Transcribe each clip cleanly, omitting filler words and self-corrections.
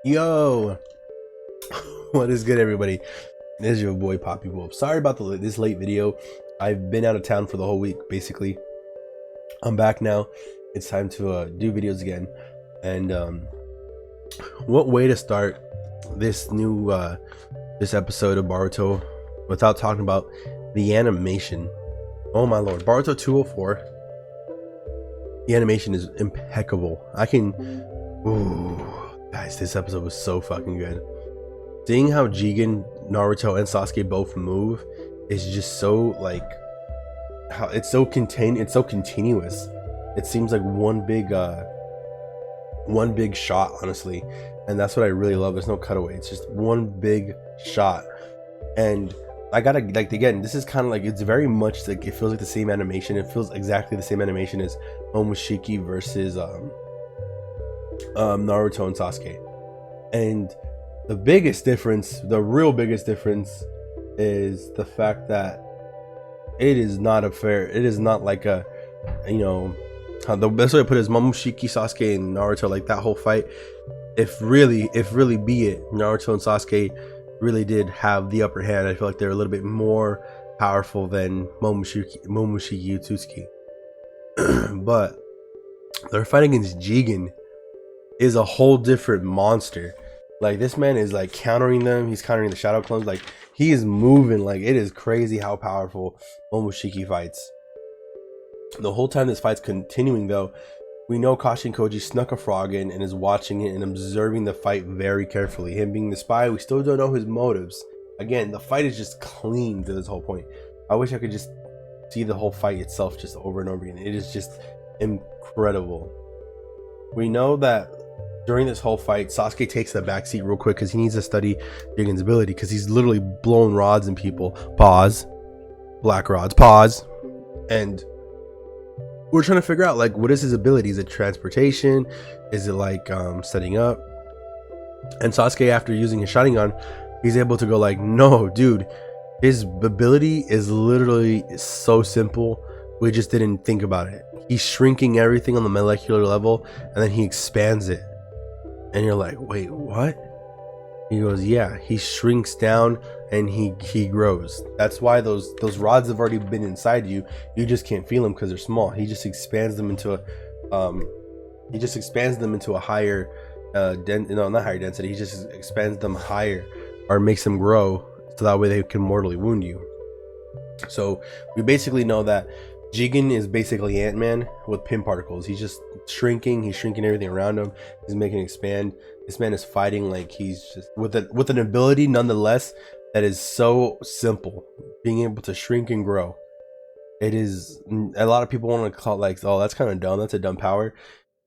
Yo, what is good, everybody? This is your boy Poppy Wolf. Sorry about this late video. I've been out of town for the whole week. Basically, I'm back now. It's time to do videos again. And what way to start this new this episode of Boruto without talking about the animation? Oh my lord, Boruto 204. The animation is impeccable. Ooh. Guys, this episode was so fucking good. Seeing how Jigen, Naruto, and Sasuke both move is just so like how it's so continuous. It seems like one big shot, honestly, and that's what I really love. There's no cutaway. It's just one big shot, and I gotta like again. This is kind of like it's very much like it feels like the same animation. It feels exactly the same animation as Isshiki versus Naruto and Sasuke. And the biggest difference, the real biggest difference, is the fact that it is not like a, you know, how the best way to put it is Momoshiki, Sasuke, and Naruto, like that whole fight, if really be it, Naruto and Sasuke really did have the upper hand. I feel like they're a little bit more powerful than Momoshiki Outsutski. But their fight against Jigen is a whole different monster. Like, this man is like countering them. He's countering the shadow clones. Like, he is moving. Like, it is crazy how powerful Momoshiki fights. The whole time this fight's continuing, though, we know Kashi and Koji snuck a frog in and is watching it and observing the fight very carefully. Him being the spy, we still don't know his motives. Again, the fight is just clean to this whole point. I wish I could just see the whole fight itself just over and over again. It is just incredible. We know that during this whole fight, Sasuke takes the backseat real quick because he needs to study Jigen's ability, because he's literally blowing rods in people. Pause. Black rods. Pause. And we're trying to figure out, like, what is his ability? Is it transportation? Is it like setting up? And Sasuke, after using his Sharingan, he's able to go like, no, dude, his ability is literally so simple. We just didn't think about it. He's shrinking everything on the molecular level, and then he expands it. And you're like, wait, what? He goes, yeah, he shrinks down and he grows. That's why those rods have already been inside you. You just can't feel them because they're small. He just expands them into a higher not higher density. He just expands them higher, or makes them grow, so that way they can mortally wound you. So we basically know that Jigen is basically Ant-Man with pin particles. He's just shrinking. He's shrinking everything around him. He's making it expand. This man is fighting like he's just with an ability, nonetheless, that is so simple. Being able to shrink and grow. It is, a lot of people want to call it like, oh, that's kind of dumb. That's a dumb power.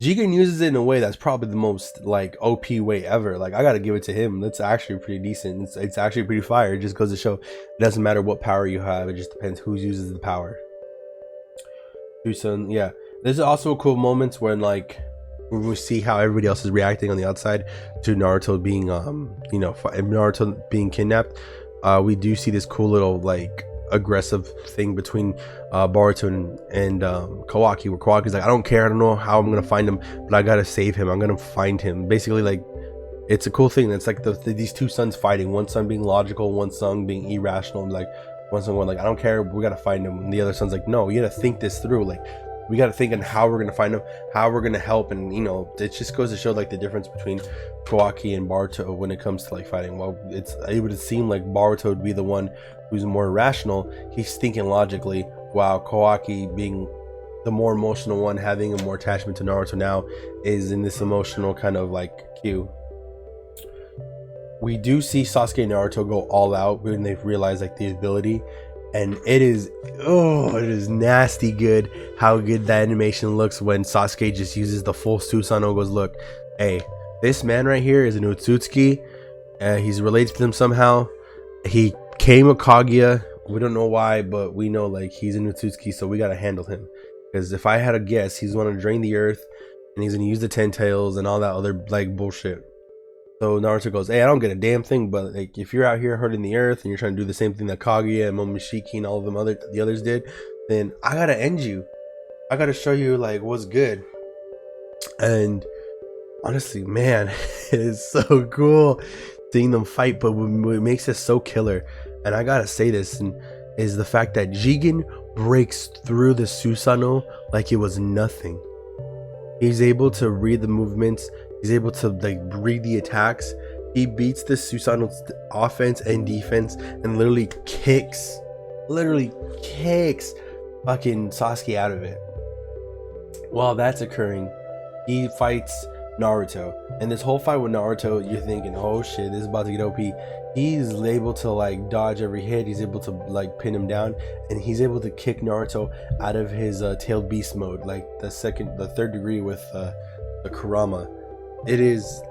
Jigen uses it in a way that's probably the most like OP way ever. Like, I gotta give it to him. That's actually pretty decent. It's actually pretty fire. It just goes to show it doesn't matter what power you have. It just depends who uses the power. Yeah, there's also a cool moments when, like, we see how everybody else is reacting on the outside to Naruto being Naruto being kidnapped. We do see this cool little like aggressive thing between Boruto and Kawaki, where Kawaki's like, I don't care, I don't know how I'm gonna find him, but I gotta save him. I'm gonna find him. Basically, like, it's a cool thing. It's like these two sons fighting, one son being logical, one son being irrational, and like one son going like, I don't care, we gotta find him. And the other son's like, no, you gotta think this through. Like, we gotta think on how we're gonna find him, how we're gonna help. And you know, it just goes to show like the difference between Kawaki and Boruto when it comes to like fighting. Well, it would seem like Boruto would be the one who's more rational. He's thinking logically, while Kawaki, being the more emotional one, having a more attachment to Naruto now, is in this emotional kind of like cue. We do see Sasuke and Naruto go all out when they realize like the ability, and it is nasty good how good that animation looks when Sasuke just uses the full Susanoo. Goes, look, hey, this man right here is an Outsutski. He's related to them somehow. He came with Kaguya. We don't know why, but we know like he's an Outsutski, so we gotta handle him. Because if I had a guess, he's gonna drain the earth, and he's gonna use the 10 tails and all that other like bullshit. So Naruto goes, hey, I don't get a damn thing, but like, if you're out here hurting the earth and you're trying to do the same thing that Kaguya and Momoshiki and all of them the others did, then I gotta end you. I gotta show you like what's good. And honestly, man, it is so cool seeing them fight. But what makes it so killer, and I gotta say this, is the fact that Jigen breaks through the Susanoo like it was nothing. He's able to read the movements. He's able to like read the attacks. He beats the Susanoo's offense and defense and literally kicks fucking Sasuke out of it. While that's occurring, he fights Naruto, and this whole fight with Naruto, you're thinking, oh shit, this is about to get OP. He's able to like dodge every hit. He's able to like pin him down, and he's able to kick Naruto out of his tailed beast mode, like the third degree with the Kurama. It is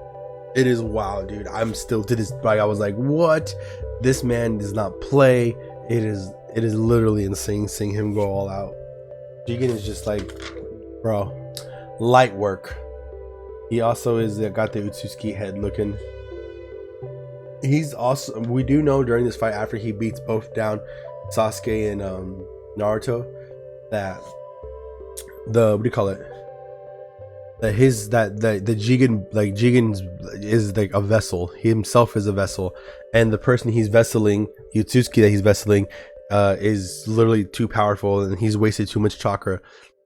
wow, dude. I'm still to this, like, I was like, what? This man does not play. It is literally insane seeing him go all out. Jigen is just like, bro, light work. He also is got the Outsutski head looking. He's also, we do know during this fight, after he beats both down, Sasuke and Naruto, that the, what do you call it, that the Jigen, like Jigen is like a vessel. He himself is a vessel, and the person he's vesseling, Outsutski that he's vesseling, is literally too powerful, and he's wasted too much chakra,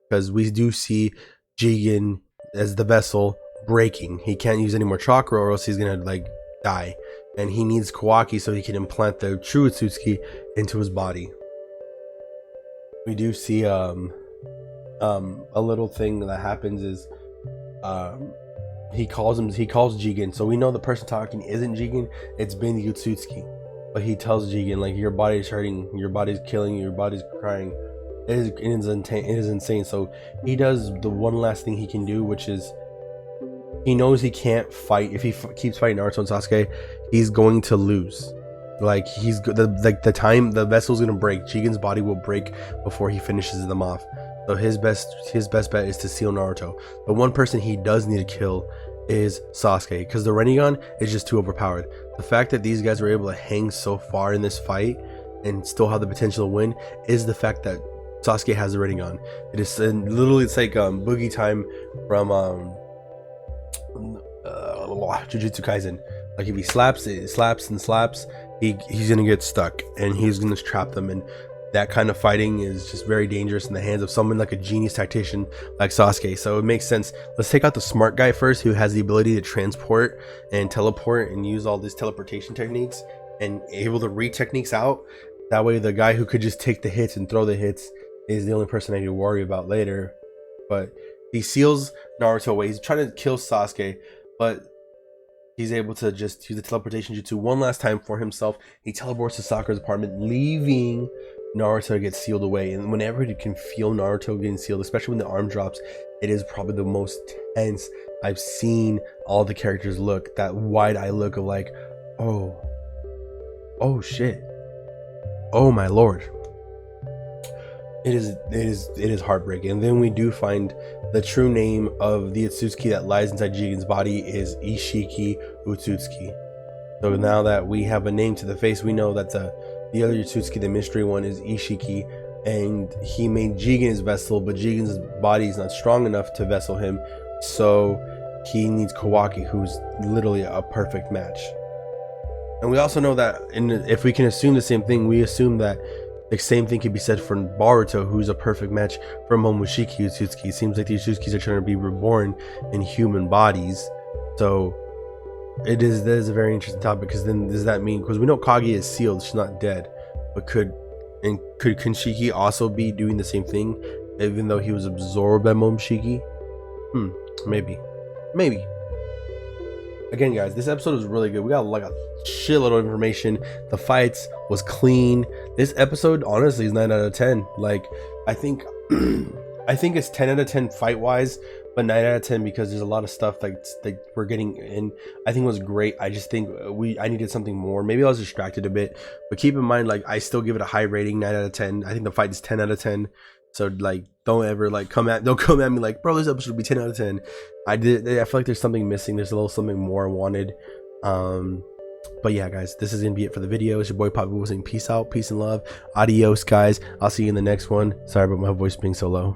because we do see Jigen as the vessel breaking. He can't use any more chakra or else he's gonna like die, and he needs Kawaki so he can implant the true Outsutski into his body. We do see a little thing that happens is he calls Jigen, so we know the person talking isn't Jigen, it's been the Outsutski, but he tells Jigen like, your body's hurting, your body's killing you, your body's crying. It is insane. So he does the one last thing he can do, which is, he knows he can't fight. If he keeps fighting Naruto and Sasuke, he's going to lose. Like, the vessel's gonna break. Jigen's body will break before he finishes them off. So his best bet is to seal Naruto. The one person he does need to kill is Sasuke, because the Rinnegan is just too overpowered. The fact that these guys were able to hang so far in this fight and still have the potential to win is the fact that Sasuke has the Rinnegan. It is literally, it's like Boogie Time from Jujutsu Kaisen. Like, if he slaps, he's gonna get stuck and he's gonna trap them, and that kind of fighting is just very dangerous in the hands of someone like a genius tactician like Sasuke. So it makes sense. Let's take out the smart guy first, who has the ability to transport and teleport and use all these teleportation techniques and able to read techniques out. That way the guy who could just take the hits and throw the hits is the only person I need to worry about later. But he seals Naruto away. He's trying to kill Sasuke, but he's able to just use the teleportation jutsu one last time for himself. He teleports to Sakura's apartment, leaving Naruto to get sealed away. And whenever you can feel Naruto getting sealed, especially when the arm drops, it is probably the most tense I've seen all the characters look. That wide-eye look of like, oh shit, oh my lord. It is heartbreaking. And then we do find the true name of the Outsutski that lies inside Jigen's body is Isshiki Outsutski. So now that we have a name to the face, we know that the other Outsutski, the mystery one, is Isshiki, and he made Jigen his vessel, but Jigen's body is not strong enough to vessel him, so he needs Kawaki, who's literally a perfect match. And we also know that, if we can assume the same thing, we assume that the same thing can be said for Boruto, who's a perfect match for Momoshiki Outsutski. It seems like the Outsutskis are trying to be reborn in human bodies. So that is a very interesting topic, because then does that mean, because we know Kage is sealed, she's not dead, but could Kanshiki also be doing the same thing, even though he was absorbed by Momoshiki? Maybe. Again, guys, this episode was really good. We got like a shitload of information. The fights was clean. This episode honestly is 9 out of 10. Like, I think it's 10 out of 10 fight wise, but 9 out of 10 because there's a lot of stuff that we're getting in. I think it was great. I just think I needed something more. Maybe I was distracted a bit, but keep in mind, like, I still give it a high rating, 9 out of 10. I think the fight is 10 out of 10. So like, don't ever like come at me like, bro, this episode would be 10 out of 10. I feel like there's something missing. There's a little something more I wanted. But yeah, guys, this is gonna be it for the video. It's your boy Poppy saying peace out, peace and love, adios, guys. I'll see you in the next one. Sorry about my voice being so low.